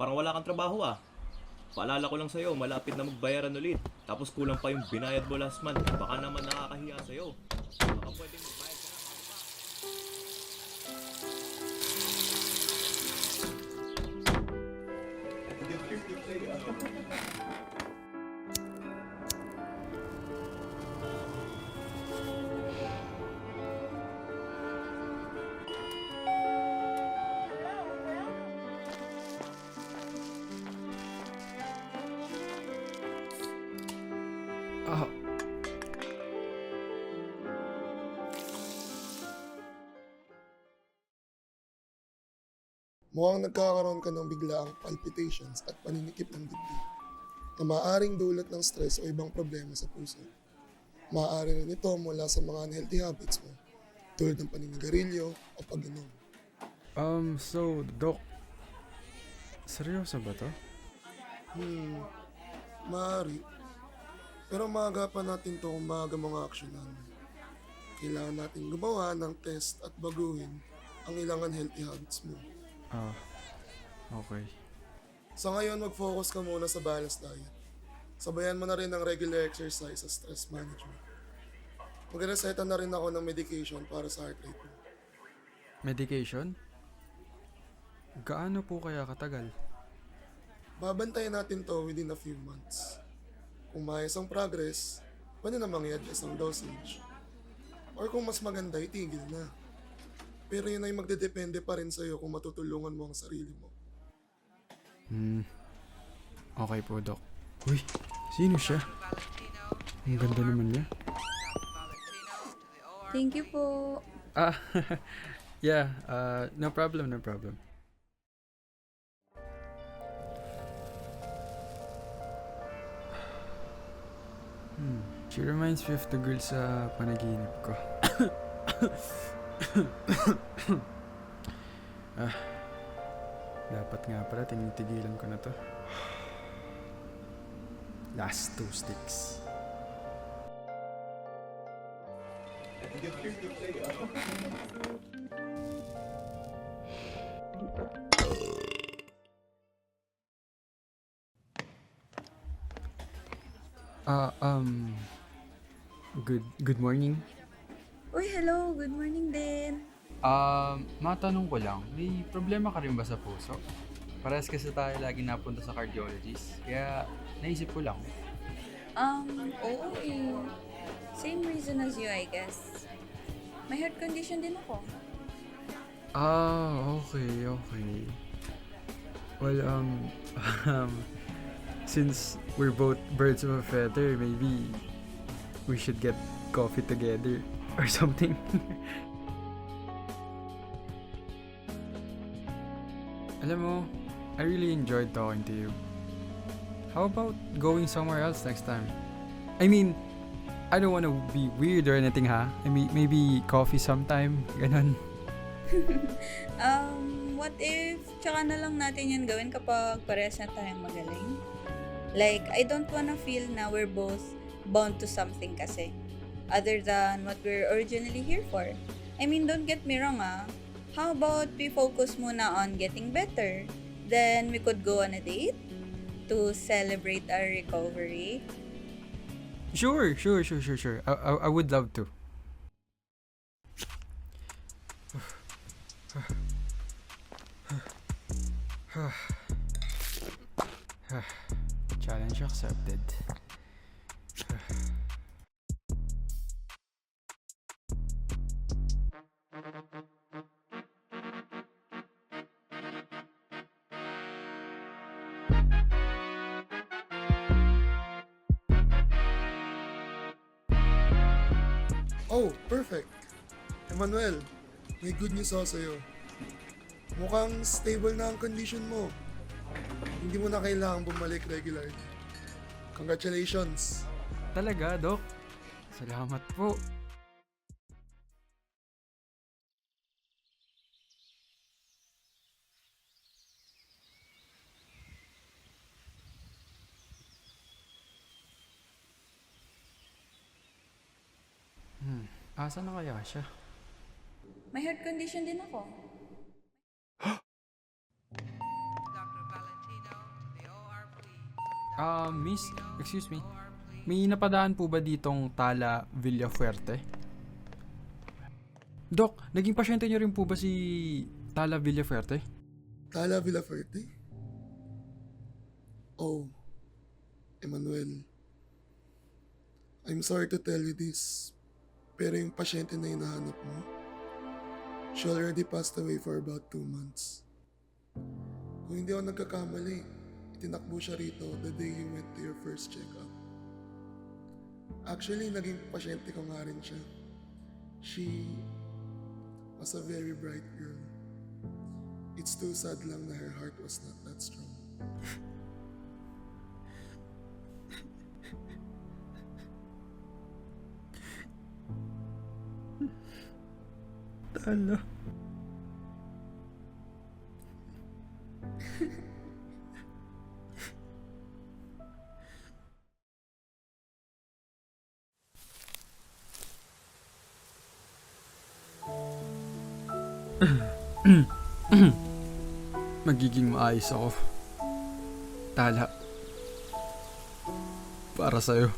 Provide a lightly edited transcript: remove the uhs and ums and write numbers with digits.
Parang wala kang trabaho ah. Paalala ko lang sa'yo, malapit na magbayaran ulit. Tapos kulang pa yung binayad mo last month. Baka naman nakakahiya sa'yo. Baka pwedeng magbayad ka na. Ah, Mukhang nagkakaroon ka ng biglaang palpitations at paninikip ng dibdib na maaaring dulot ng stress o ibang problema sa puso. Maaari rin ito mula sa mga unhealthy habits mo tulad ng paninigarilyo o pag-inom. so, Doc, seryoso ba to? Maaari, pero maagapan natin ito kung maaga mga aksyonan. Kailangan natin gumawa ng test at baguhin ang ilang unhealthy habits mo. Ah, okay. Sa ngayon, mag-focus ka muna sa balanced diet. Sabayan mo na rin ng regular exercise sa stress management. Magreseta na rin ako ng medication para sa heart rate mo. Medication? Gaano po kaya katagal? Babantayan natin to within a few months. Kung maayos ang progress, pwede na i-adjust ang dosage. Or kung mas maganda, itigil na. Pero yun ay magdedepende pa rin sa'yo kung matutulungan mo ang sarili mo. Okay po, Doc. Uy, sino siya? Ang ganda naman niya. Thank you po. Ah, yeah, no problem, no problem. She reminds me of the girl sa panaginip ko. Dapat nga pala tinitigilan ko na to. Last 2 sticks. Ah, good morning. Uy, hello. Good morning din. Matanong ko lang, may problema ka rin ba sa puso? Parehas kasi tayo lagi napunta sa cardiologist, kaya naisip ko lang. Oo eh. Same reason as you, I guess. May heart condition din ako. Okay. Well, since we're both birds of a feather, maybe we should get coffee together or something. Alam mo, I really enjoyed talking to you. How about going somewhere else next time? I mean, I don't want to be weird or anything, ha? I mean, maybe coffee sometime, ganon. What if tsaka na lang natin yun gawin kapag parehas na tayong magaling? Like, I don't wanna feel na we're both bound to something kasi. Other than what we're originally here for. I mean, don't get me wrong How about we focus muna on getting better? Then we could go on a date to celebrate our recovery. Sure. I would love to. Challenge accepted. Oh, perfect! Emmanuel, may good news ako sa'yo. Mukhang stable na ang condition mo. Hindi mo na kailangang bumalik regularly. Congratulations! Talaga, Doc? Salamat po. Asa na kaya siya? May heart condition din ako. Miss, excuse me. May napadaan po ba ditong Tala Villafuerte? Doc, naging pasyente niyo rin po ba si Tala Villafuerte? Tala Villaferte? Oh, Emmanuel. I'm sorry to tell you this, pero yung pasyente na hinahanap mo, she already passed away for about 2 months. Kung hindi ako nagkakamali, itinakbo siya rito the day you went to your first checkup. Actually, naging pasyente ko nga rin siya. She was a very bright girl. It's too sad lang na her heart was not that strong. Tala. Magiging maayos ako. Tala. Para sa'yo.